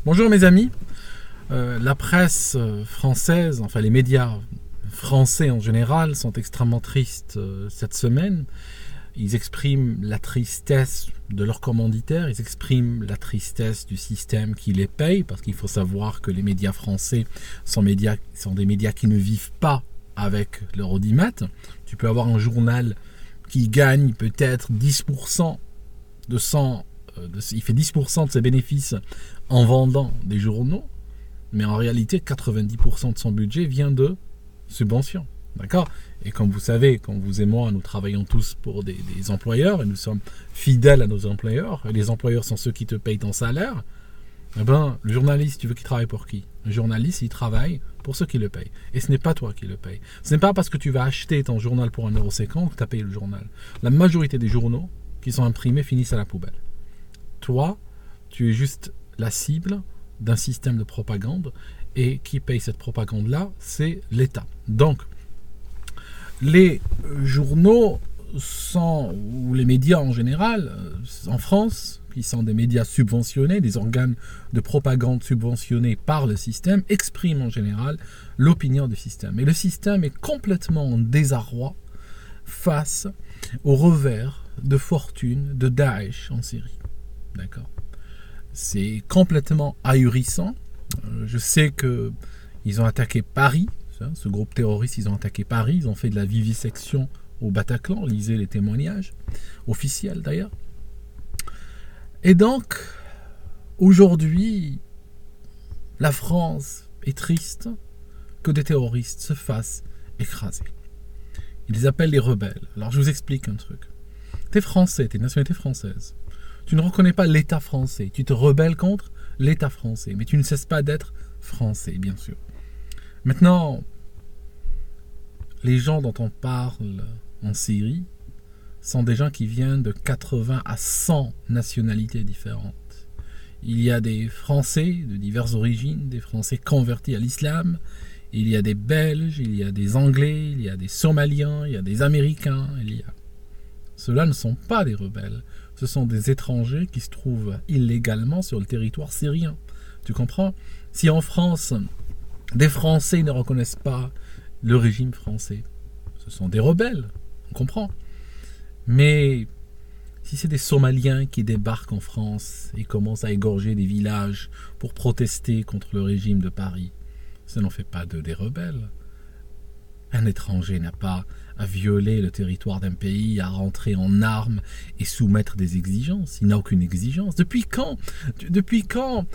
Bonjour mes amis, la presse française, enfin les médias français en général sont extrêmement tristes cette semaine. Ils expriment la tristesse de leurs commanditaires, ils expriment la tristesse du système qui les paye, parce qu'il faut savoir que les médias français sont des médias qui ne vivent pas avec leur audimat. Tu peux avoir un journal qui gagne peut-être 10% il fait 10% de ses bénéfices en vendant des journaux, mais en réalité 90% de son budget vient de subventions. D'accord ? Et comme vous savez, comme vous et moi, nous travaillons tous pour des employeurs et nous sommes fidèles à nos employeurs. Et les employeurs sont ceux qui te payent ton salaire. Eh ben, le journaliste, tu veux qu'il travaille pour qui ? Le journaliste, il travaille pour ceux qui le payent. Et ce n'est pas toi qui le paye. Ce n'est pas parce que tu vas acheter ton journal pour 1,50 € que tu as payé le journal. La majorité des journaux qui sont imprimés finissent à la poubelle. Toi, tu es juste la cible d'un système de propagande et qui paye cette propagande-là, c'est l'État. Donc, les journaux ou les médias en général, en France, qui sont des médias subventionnés, des organes de propagande subventionnés par le système, expriment en général l'opinion du système. Et le système est complètement en désarroi face au revers de fortune de Daesh en Syrie. D'accord ? C'est complètement ahurissant. Je sais qu'ils ont attaqué Paris. Ce groupe terroriste, ils ont attaqué Paris. Ils ont fait de la vivisection au Bataclan. Lisez les témoignages officiels d'ailleurs. Et donc, aujourd'hui, la France est triste que des terroristes se fassent écraser. Ils les appellent les rebelles. Alors je vous explique un truc. T'es français, t'es de nationalité française. Tu ne reconnais pas l'État français. Tu te rebelles contre l'État français. Mais tu ne cesses pas d'être français, bien sûr. Maintenant, les gens dont on parle en Syrie sont des gens qui viennent de 80 à 100 nationalités différentes. Il y a des Français de diverses origines, des Français convertis à l'islam. Il y a des Belges, il y a des Anglais, il y a des Somaliens, il y a des Américains. Ceux-là ne sont pas des rebelles. Ce sont des étrangers qui se trouvent illégalement sur le territoire syrien. Tu comprends ? Si en France, des Français ne reconnaissent pas le régime français, ce sont des rebelles. On comprend ? Mais si c'est des Somaliens qui débarquent en France et commencent à égorger des villages pour protester contre le régime de Paris, ça n'en fait pas d'eux des rebelles. Un étranger n'a pas à violer le territoire d'un pays, à rentrer en armes et soumettre des exigences. Il n'a aucune exigence. Depuis quand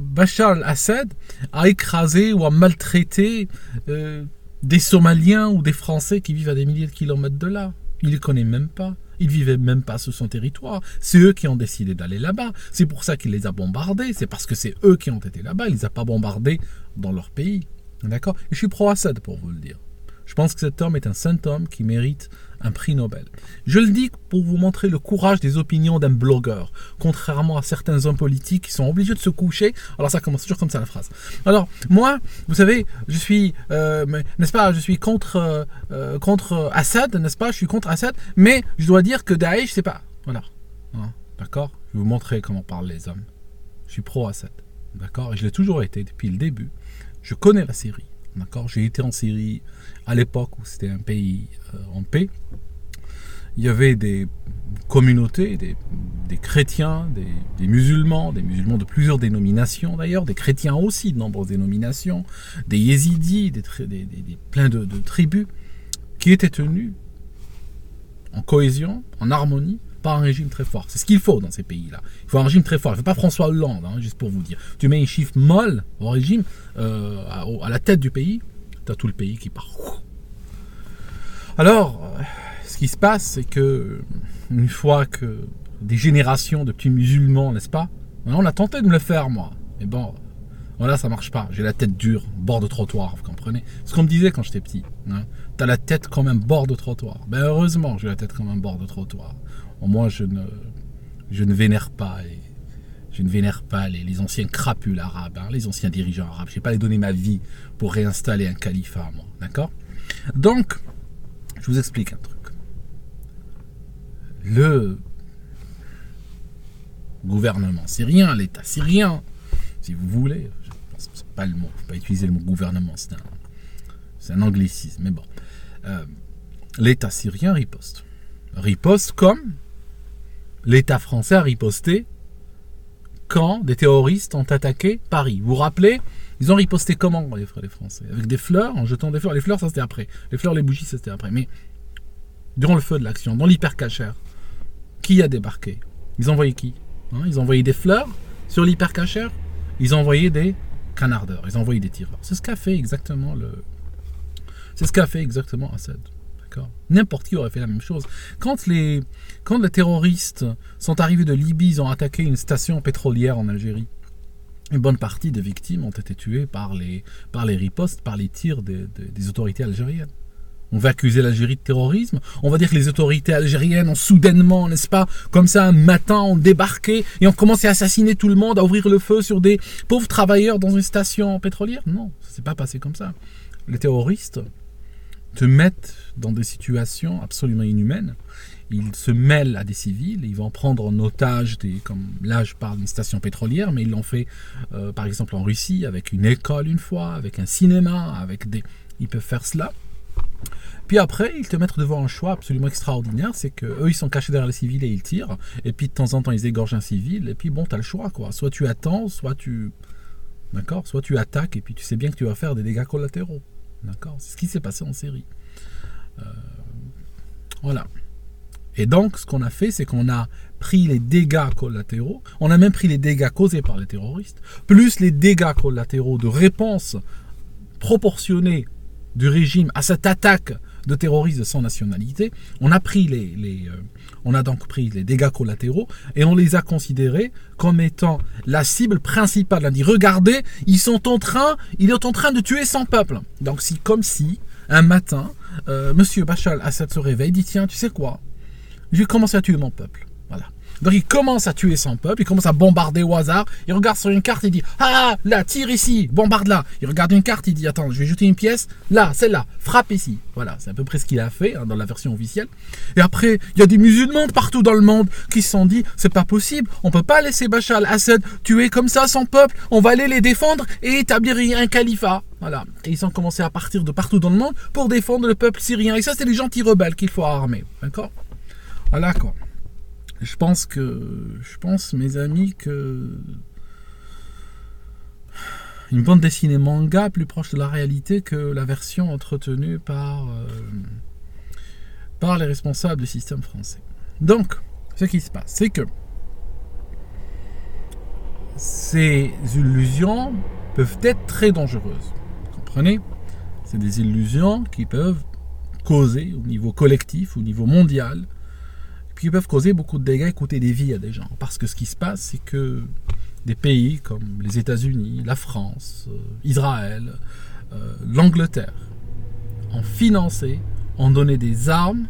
Bachar al-Assad a écrasé ou a maltraité des Somaliens ou des Français qui vivent à des milliers de kilomètres de là ? Il ne les connaît même pas. Ils ne vivaient même pas sur son territoire. C'est eux qui ont décidé d'aller là-bas. C'est pour ça qu'il les a bombardés. C'est parce que c'est eux qui ont été là-bas. Il ne les a pas bombardés dans leur pays. D'accord ? Et je suis pro-Assad pour vous le dire. Je pense que cet homme est un saint homme qui mérite un prix Nobel. Je le dis pour vous montrer le courage des opinions d'un blogueur, contrairement à certains hommes politiques qui sont obligés de se coucher. Alors ça commence toujours comme ça la phrase. Alors moi, vous savez, je suis, n'est-ce pas, je suis contre Assad, n'est-ce pas, je suis contre Assad, mais je dois dire que Daesh, c'est pas, voilà, d'accord. Je vais vous montrer comment parlent les hommes. Je suis pro-Assad, d'accord, et je l'ai toujours été depuis le début. Je connais la Syrie. D'accord, j'ai été en Syrie à l'époque où c'était un pays en paix. Il y avait des communautés, des chrétiens, des musulmans de plusieurs dénominations d'ailleurs, des chrétiens aussi de nombreuses dénominations, des yézidis, plein de tribus qui étaient tenues en cohésion, en harmonie, par un régime très fort. C'est ce qu'il faut dans ces pays-là. Il faut un régime très fort. Il ne faut pas François Hollande, juste pour vous dire. Tu mets une chiffre molle au régime, à la tête du pays, tu as tout le pays qui part. Alors, ce qui se passe, c'est que une fois que des générations de petits musulmans, n'est-ce pas, on a tenté de me le faire, moi. Mais bon, voilà, ça marche pas. J'ai la tête dure, bord de trottoir, vous comprenez ? Ce qu'on me disait quand j'étais petit. T'as la tête comme un bord de trottoir. Ben heureusement, j'ai la tête comme un bord de trottoir. Moi, je ne vénère pas les anciens crapules arabes, les anciens dirigeants arabes. Je ne vais pas les donner ma vie pour réinstaller un califat, moi. D'accord ? Donc, je vous explique un truc. Le gouvernement syrien, l'État syrien, si vous voulez. Je pense que c'est pas le mot, il ne faut pas utiliser le mot gouvernement, c'est un anglicisme, mais bon. L'État syrien riposte. Riposte comme l'État français a riposté quand des terroristes ont attaqué Paris. Vous vous rappelez? Ils ont riposté comment, les Français? Avec des fleurs, en jetant des fleurs. Les fleurs, ça c'était après. Les fleurs, les bougies, ça c'était après. Mais durant le feu de l'action, dans l'hypercachère, qui a débarqué? Ils envoyaient qui? Ils envoyaient des fleurs sur l'hypercachère. Ils envoyaient des canardeurs. Ils envoyaient des tireurs. C'est ce qu'a fait exactement Assad. N'importe qui aurait fait la même chose. Quand les terroristes sont arrivés de Libye, ils ont attaqué une station pétrolière en Algérie. Une bonne partie des victimes ont été tuées par les ripostes, par les tirs des autorités algériennes. On va accuser l'Algérie de terrorisme. On va dire que les autorités algériennes ont soudainement, n'est-ce pas, comme ça un matin, ont débarqué et ont commencé à assassiner tout le monde, à ouvrir le feu sur des pauvres travailleurs dans une station pétrolière. Non, ça ne s'est pas passé comme ça. Les terroristes te mettent dans des situations absolument inhumaines. Ils se mêlent à des civils, ils vont prendre en otage comme là je parle d'une station pétrolière, mais ils l'ont fait par exemple en Russie, avec une école une fois, avec un cinéma, ils peuvent faire cela. Puis après, ils te mettent devant un choix absolument extraordinaire, c'est qu'eux, ils sont cachés derrière les civils et ils tirent, et puis de temps en temps, ils égorgent un civil, et puis bon, tu as le choix, quoi. Soit tu attends, soit tu attaques, et puis tu sais bien que tu vas faire des dégâts collatéraux. D'accord? C'est ce qui s'est passé en Syrie. Voilà. Et donc, ce qu'on a fait, c'est qu'on a pris les dégâts collatéraux, on a même pris les dégâts causés par les terroristes, plus les dégâts collatéraux de réponse proportionnée du régime à cette attaque de terroristes de sans nationalité. On a donc pris les dégâts collatéraux et on les a considérés comme étant la cible principale. On a dit, regardez, il est en train de tuer son peuple. Donc c'est comme si, un matin, Monsieur Bachar al-Assad se réveille, dit, tiens, tu sais quoi, je vais commencer à tuer mon peuple. Voilà. Donc il commence à tuer son peuple, il commence à bombarder au hasard, il regarde sur une carte, il dit « Ah, là, tire ici, bombarde là ». Il regarde une carte, il dit « Attends, je vais jeter une pièce, là, celle-là, frappe ici ». Voilà, c'est à peu près ce qu'il a fait dans la version officielle. Et après, il y a des musulmans de partout dans le monde qui se sont dit « C'est pas possible, on peut pas laisser Bachar al-Assad tuer comme ça son peuple, on va aller les défendre et établir un califat ». Voilà, et ils ont commencé à partir de partout dans le monde pour défendre le peuple syrien. Et ça, c'est les gentils rebelles qu'il faut armer, d'accord? Voilà quoi. Je pense, mes amis, que une bande dessinée manga plus proche de la réalité que la version entretenue par les responsables du système français. Donc, ce qui se passe, c'est que ces illusions peuvent être très dangereuses. Vous comprenez? C'est des illusions qui peuvent causer au niveau collectif, au niveau mondial, puis ils peuvent causer beaucoup de dégâts et coûter des vies à des gens. Parce que ce qui se passe, c'est que des pays comme les États-Unis, la France, Israël, l'Angleterre ont financé, ont donné des armes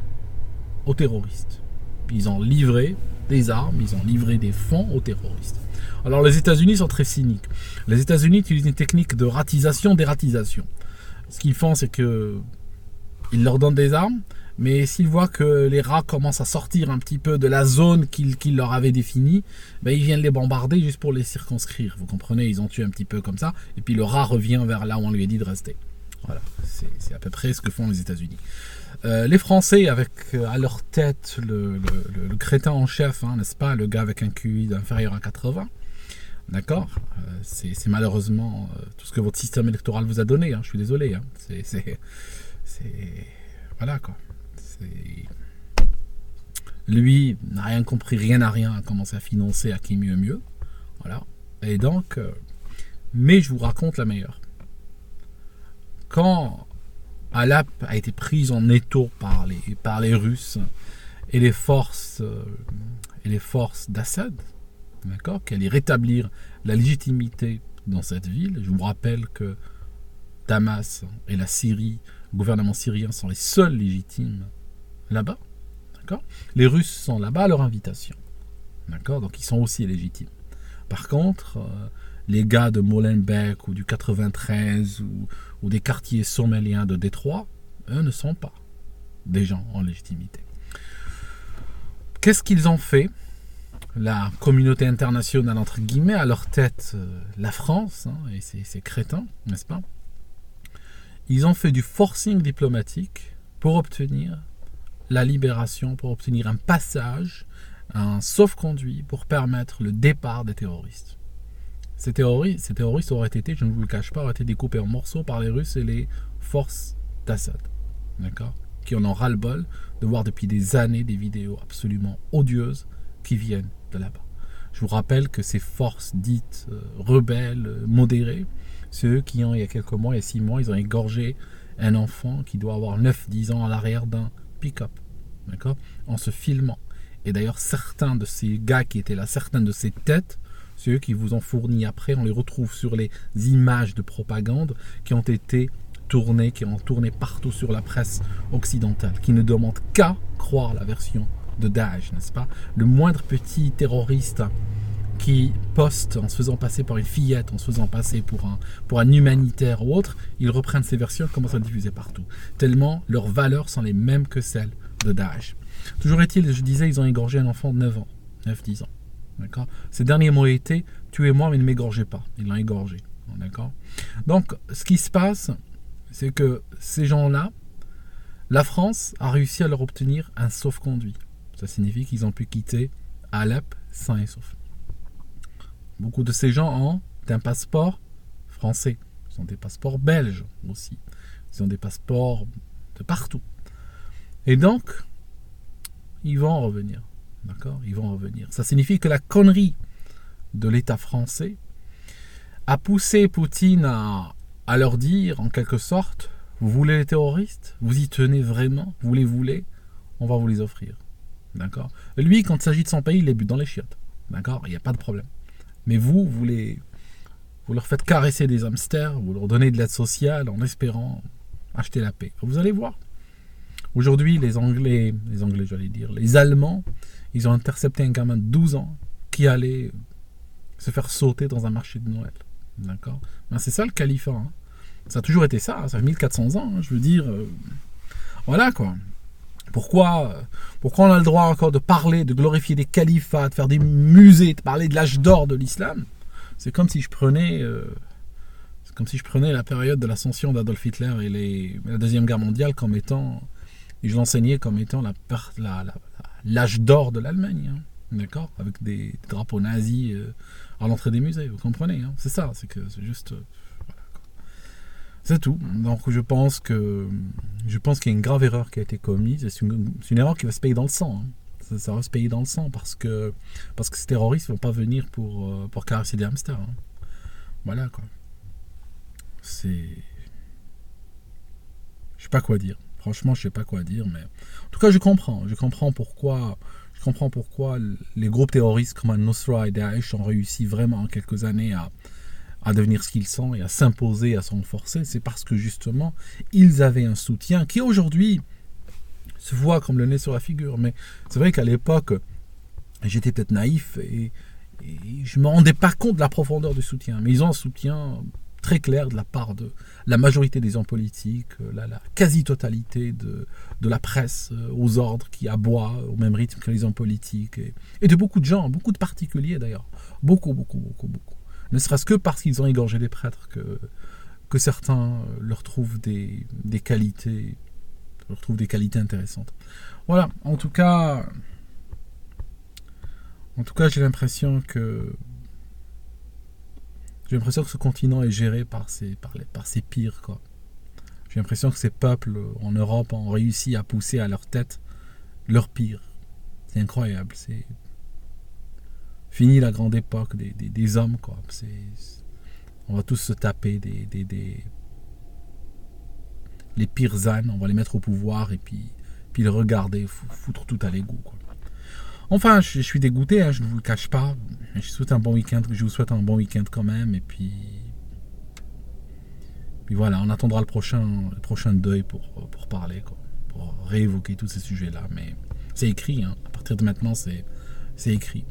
aux terroristes. Puis ils ont livré des armes, ils ont livré des fonds aux terroristes. Alors les États-Unis sont très cyniques. Les États-Unis utilisent une technique de dératisation. Ce qu'ils font, c'est que ils leur donnent des armes, mais s'ils voient que les rats commencent à sortir un petit peu de la zone qu'ils leur avaient définie, ben ils viennent les bombarder juste pour les circonscrire. Vous comprenez, ils ont tué un petit peu comme ça, et puis le rat revient vers là où on lui a dit de rester. Voilà, c'est à peu près ce que font les États-Unis. Les Français, avec à leur tête le crétin en chef, n'est-ce pas, le gars avec un QI inférieur à 80, d'accord, c'est malheureusement tout ce que votre système électoral vous a donné, je suis désolé, voilà quoi. Lui n'a rien compris, rien à rien, a commencé à financer à qui mieux mieux. Voilà. Et donc, mais je vous raconte la meilleure. Quand Alep a été prise en étau par les Russes et les forces d'Assad, d'accord, qui allaient rétablir la légitimité dans cette ville. Je vous rappelle que Damas et la Syrie, le gouvernement syrien, sont les seuls légitimes là-bas. D'accord ? Les Russes sont là-bas à leur invitation. D'accord ? Donc ils sont aussi légitimes. Par contre, les gars de Molenbeek ou du 93 ou des quartiers somáliens de Détroit, eux ne sont pas des gens en légitimité. Qu'est-ce qu'ils ont fait la communauté internationale, entre guillemets, à leur tête la France, hein, et ces crétins, n'est-ce pas? Ils ont fait du forcing diplomatique pour obtenir la libération, pour obtenir un passage, un sauf-conduit pour permettre le départ des terroristes. Ces terroristes auraient été, je ne vous le cache pas, auraient été découpés en morceaux par les Russes et les forces d'Assad, d'accord, qui en ont ras-le-bol de voir depuis des années des vidéos absolument odieuses qui viennent de là-bas. Je vous rappelle que ces forces dites rebelles, modérées, c'est eux qui ont, il y a quelques mois, il y a 6 mois, ils ont égorgé un enfant qui doit avoir 9-10 ans à l'arrière d'un pick-up, d'accord, en se filmant. Et d'ailleurs, certains de ces gars qui étaient là, certaines de ces têtes, c'est eux qui vous ont fourni après, on les retrouve sur les images de propagande qui ont été tournées, qui ont tourné partout sur la presse occidentale, qui ne demandent qu'à croire la version de Daesh, n'est-ce pas? Le moindre petit terroriste qui poste en se faisant passer par une fillette, en se faisant passer pour un humanitaire ou autre, ils reprennent ces versions et commencent à les diffuser partout. Tellement leurs valeurs sont les mêmes que celles de Daesh. Toujours est-il, je disais, ils ont égorgé un enfant de 9 ans, 9-10 ans. D'accord. Ces derniers mots étaient « tuez-moi mais ne m'égorgez pas ». Ils l'ont égorgé. D'accord. Donc, ce qui se passe, c'est que ces gens-là, la France a réussi à leur obtenir un sauf-conduit. Ça signifie qu'ils ont pu quitter Alep sains et saufs. Beaucoup de ces gens ont un passeport français. Ils ont des passeports belges aussi. Ils ont des passeports de partout. Et donc, ils vont revenir. D'accord? Ils vont revenir. Ça signifie que la connerie de l'État français a poussé Poutine à leur dire, en quelque sorte, vous voulez les terroristes? Vous y tenez vraiment? Vous les voulez? On va vous les offrir. D'accord? Lui, quand il s'agit de son pays, il les bute dans les chiottes. D'accord? Il n'y a pas de problème. Mais vous leur faites caresser des hamsters, vous leur donnez de l'aide sociale en espérant acheter la paix. Vous allez voir. Aujourd'hui, les Allemands, ils ont intercepté un gamin de 12 ans qui allait se faire sauter dans un marché de Noël. D'accord? Ben, c'est ça le califat. Hein. Ça a toujours été ça. Ça fait 1400 ans. Hein, je veux dire, voilà quoi. Pourquoi on a le droit encore de parler, de glorifier des califats, de faire des musées, de parler de l'âge d'or de l'islam? C'est comme si je prenais la période de l'ascension d'Adolf Hitler et la Deuxième Guerre mondiale comme étant, et je l'enseignais comme étant l'âge d'or de l'Allemagne. Hein, d'accord? Avec des drapeaux nazis à l'entrée des musées, vous comprenez? Hein, c'est ça, c'est juste... C'est tout. Donc je pense qu'il y a une grave erreur qui a été commise. C'est une erreur qui va se payer dans le sang. Hein. Ça va se payer dans le sang parce que ces terroristes ne vont pas venir pour caresser des hamsters. Hein. Voilà quoi. Je sais pas quoi dire. Franchement, je sais pas quoi dire. Mais en tout cas, je comprends. Je comprends pourquoi les groupes terroristes comme Al-Nusra et Daesh ont réussi vraiment en quelques années à devenir ce qu'ils sont et à s'imposer, à se renforcer. C'est parce que justement, ils avaient un soutien qui aujourd'hui se voit comme le nez sur la figure. Mais c'est vrai qu'à l'époque, j'étais peut-être naïf et je ne me rendais pas compte de la profondeur du soutien. Mais ils ont un soutien très clair de la part de la majorité des hommes politiques, la quasi-totalité de la presse aux ordres qui aboie au même rythme que les hommes politiques et de beaucoup de gens, beaucoup de particuliers d'ailleurs. Beaucoup. Ne serait-ce que parce qu'ils ont égorgé des prêtres que certains leur trouvent des qualités intéressantes. Voilà, en tout cas j'ai l'impression que ce continent est géré par ces pires, quoi. J'ai l'impression que ces peuples en Europe ont réussi à pousser à leur tête leurs pires. C'est incroyable, c'est fini la grande époque des hommes, quoi. On va tous se taper les pires ânes, on va les mettre au pouvoir et puis les regarder, foutre tout à l'égout, quoi. Enfin, je suis dégoûté, hein, je ne vous le cache pas. Je vous souhaite un bon week-end quand même, et puis voilà, on attendra le prochain deuil pour parler, quoi, pour réévoquer tous ces sujets-là. Mais c'est écrit, hein. À partir de maintenant, c'est écrit.